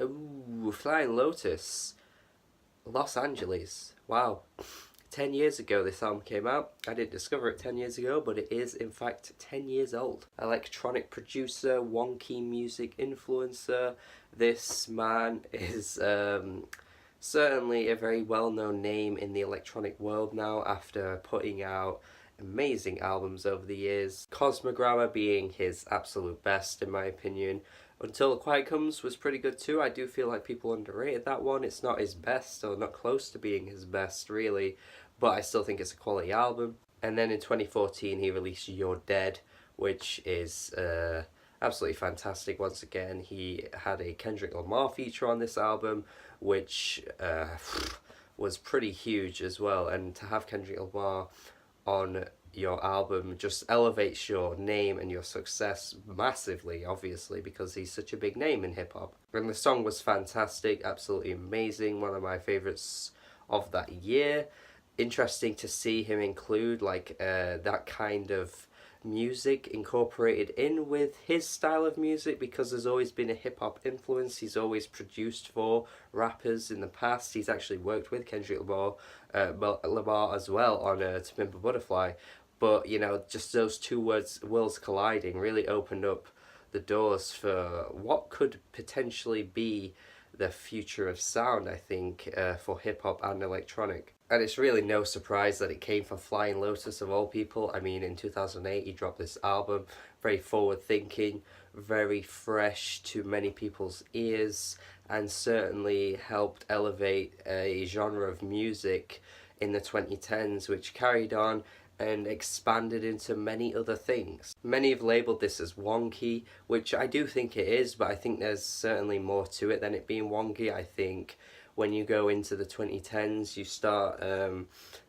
Ooh, Flying Lotus, Los Angeles. Wow. 10 years ago this album came out. I didn't discover it 10 years ago, but it is in fact 10 years old. Electronic producer, wonky music influencer. This man is certainly a very well-known name in the electronic world now after putting out amazing albums over the years. Cosmogramma being his absolute best in my opinion. Until the Quiet Comes was pretty good too. I do feel like people underrated that one. It's not his best, or not close to being his best really, but I still think it's a quality album. And then in 2014 he released You're Dead, which is absolutely fantastic. Once again, he had a Kendrick Lamar feature on this album, which was pretty huge as well. And to have Kendrick Lamar on your album just elevates your name and your success massively, obviously, because he's such a big name in hip-hop. And the song was fantastic, absolutely amazing, one of my favourites of that year. Interesting to see him include like that kind of music incorporated in with his style of music, because there's always been a hip-hop influence. He's always produced for rappers in the past. He's actually worked with Kendrick Lamar as well on To Pimp a Butterfly, but you know, just those two worlds colliding really opened up the doors for what could potentially be the future of sound, I think, for hip-hop and electronic. And it's really no surprise that it came from Flying Lotus of all people. I mean, in 2008 he dropped this album, very forward-thinking, very fresh to many people's ears, and certainly helped elevate a genre of music in the 2010s, which carried on and expanded into many other things. Many have labelled this as wonky, which I do think it is, but I think there's certainly more to it than it being wonky. I think when you go into the 2010s, you start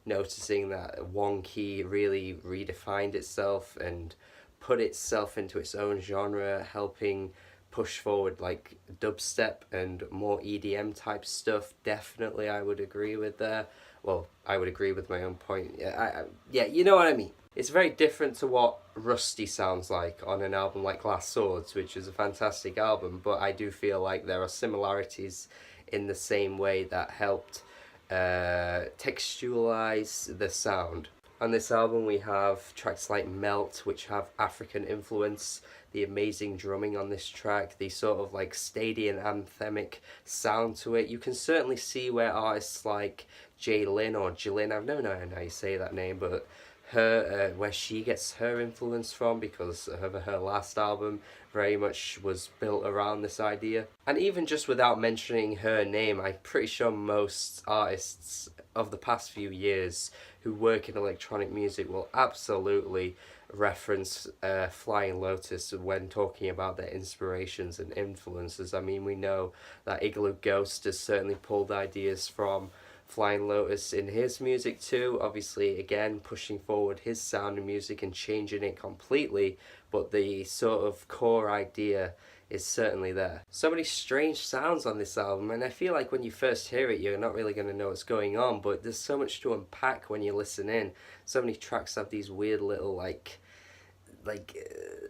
noticing that wonky really redefined itself and put itself into its own genre, helping push forward like dubstep and more EDM type stuff. Definitely I would agree with there. Well, I would agree with my own point. Yeah, you know what I mean. It's very different to what Rusty sounds like on an album like Glass Swords, which is a fantastic album, but I do feel like there are similarities in the same way that helped textualize the sound. On this album we have tracks like Melt, which have African influence, the amazing drumming on this track, the sort of like stadium anthemic sound to it. You can certainly see where artists like Jaylin or Jilin, I don't know how you say that name, but her where she gets her influence from, because her last album very much was built around this idea. And even just without mentioning her name, I'm pretty sure most artists of the past few years who work in electronic music will absolutely reference Flying Lotus when talking about their inspirations and influences. I mean, we know that Igloo Ghost has certainly pulled ideas from Flying Lotus in his music too, obviously again pushing forward his sound and music and changing it completely, but the sort of core idea is certainly there. So many strange sounds on this album, and I feel like when you first hear it you're not really going to know what's going on, but there's so much to unpack when you listen in. So many tracks have these weird little like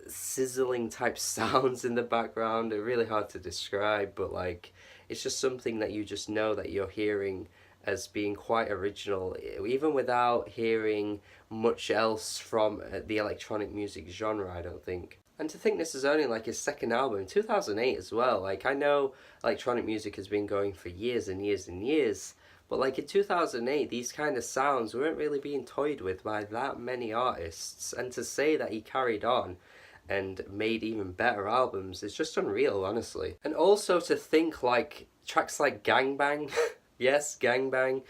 sizzling type sounds in the background. They're really hard to describe, but like it's just something that you just know that you're hearing as being quite original, even without hearing much else from the electronic music genre, I don't think. And to think this is only like his second album, 2008 as well. Like, I know electronic music has been going for years and years and years, but like in 2008, these kind of sounds weren't really being toyed with by that many artists. And to say that he carried on and made even better albums is just unreal, honestly. And also to think like tracks like Gangbang, yes, Gangbang,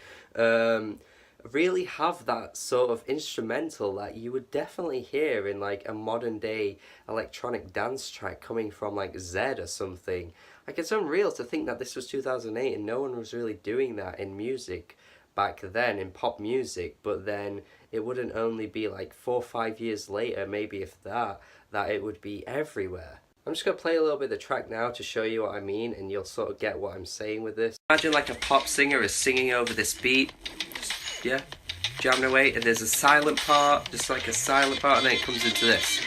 really have that sort of instrumental that you would definitely hear in like a modern day electronic dance track coming from like Zed or something. Like, it's unreal to think that this was 2008 and no one was really doing that in music back then, in pop music, but then it wouldn't only be like 4 or 5 years later, maybe if that it would be everywhere. I'm just going to play a little bit of the track now to show you what I mean, and you'll sort of get what I'm saying with this. Imagine like a pop singer is singing over this beat, yeah, jamming away, and there's a silent part, just like a silent part, and then it comes into this.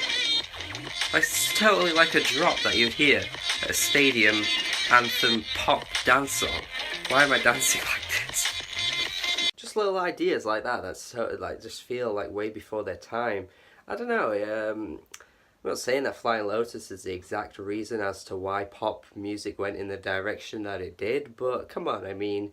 Like, it's totally like a drop that you'd hear at a stadium anthem pop dance song. Why am I dancing like this? Just little ideas like that so, like, just feel like way before their time. I don't know. I'm not saying that Flying Lotus is the exact reason as to why pop music went in the direction that it did, but come on, I mean,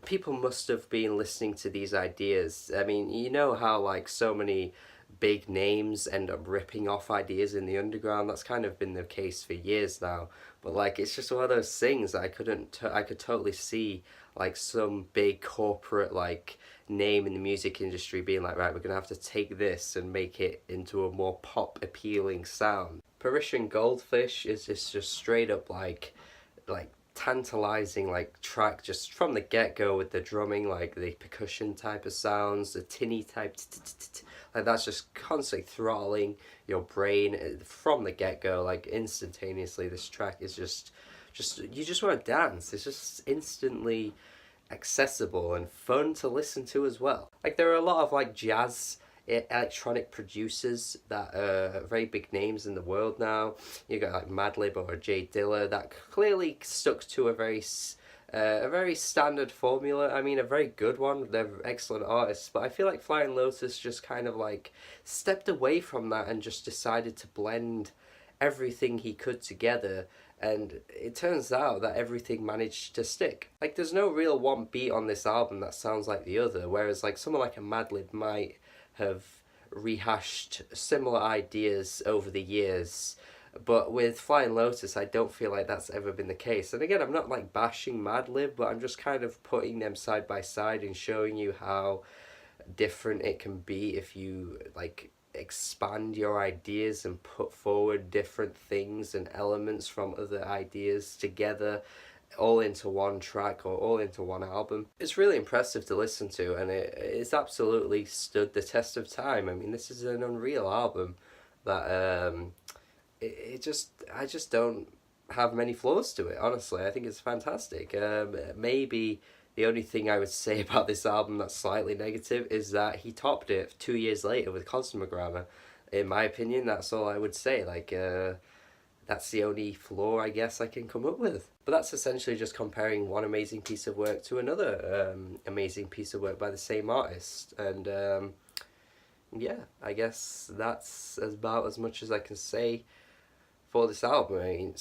people must have been listening to these ideas. I mean, you know how like so many big names end up ripping off ideas in the underground. That's kind of been the case for years now. But like, it's just one of those things that I could totally see like some big corporate like name in the music industry being like, right, we're gonna have to take this and make it into a more pop appealing sound. Parisian Goldfish is just straight up like tantalizing like track just from the get-go, with the drumming, like the percussion type of sounds, the tinny type like that's just constantly throttling your brain from the get-go. Like instantaneously, this track is just you just want to dance. It's just instantly accessible and fun to listen to as well. Like there are a lot of like jazz electronic producers that are very big names in the world now. You got like Madlib or Jay Dilla that clearly stuck to a very standard formula. I mean, a very good one. They're excellent artists, but I feel like Flying Lotus just kind of like stepped away from that and just decided to blend everything he could together, and it turns out that everything managed to stick. Like there's no real one beat on this album that sounds like the other, whereas like someone like a Madlib might have rehashed similar ideas over the years, but with Flying Lotus I don't feel like that's ever been the case. And again, I'm not like bashing Madlib, but I'm just kind of putting them side by side and showing you how different it can be if you like expand your ideas and put forward different things and elements from other ideas together all into one track or all into one album. It's really impressive to listen to, and it's absolutely stood the test of time. I mean, this is an unreal album that I just don't have many flaws to it, honestly. I think it's fantastic. Maybe the only thing I would say about this album that's slightly negative is that he topped it 2 years later with Cosmogramma. In my opinion, that's all I would say. Like, that's the only flaw I guess I can come up with. But that's essentially just comparing one amazing piece of work to another amazing piece of work by the same artist. And yeah, I guess that's about as much as I can say for this album. I mean,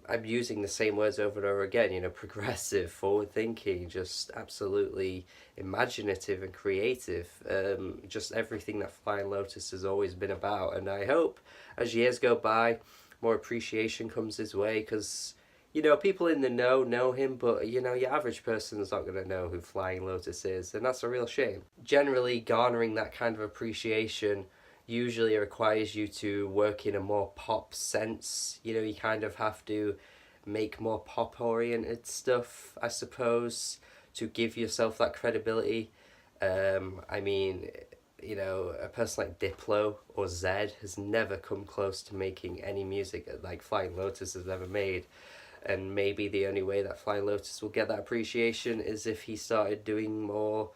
I'm using the same words over and over again, you know, progressive, forward-thinking, just absolutely imaginative and creative, just everything that Flying Lotus has always been about. And I hope as years go by, more appreciation comes his way, because, you know, people in the know him, but, you know, your average person is not going to know who Flying Lotus is, and that's a real shame. Generally, garnering that kind of appreciation usually requires you to work in a more pop sense. You know, you kind of have to make more pop-oriented stuff, I suppose, to give yourself that credibility. I mean, you know, a person like Diplo or Zed has never come close to making any music like Flying Lotus has ever made. And maybe the only way that Flying Lotus will get that appreciation is if he started doing more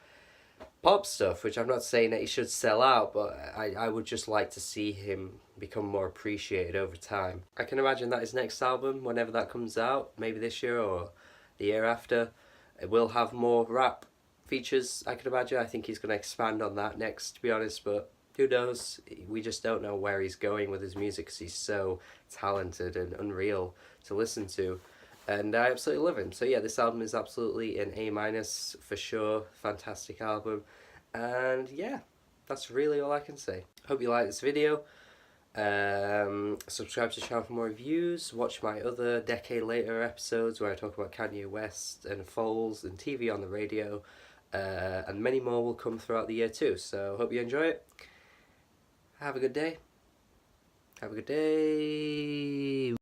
pop stuff, which I'm not saying that he should sell out, but I would just like to see him become more appreciated over time. I can imagine that his next album, whenever that comes out, maybe this year or the year after, it will have more rap features, I can imagine. I think he's going to expand on that next, to be honest, but who knows? We just don't know where he's going with his music, because he's so talented and unreal to listen to. And I absolutely love him. So yeah, this album is absolutely an A- for sure. Fantastic album. And yeah, that's really all I can say. Hope you like this video. Subscribe to the channel for more reviews. Watch my other Decade Later episodes where I talk about Kanye West and Foles and TV on the radio. And many more will come throughout the year too. So hope you enjoy it. Have a good day. Have a good day.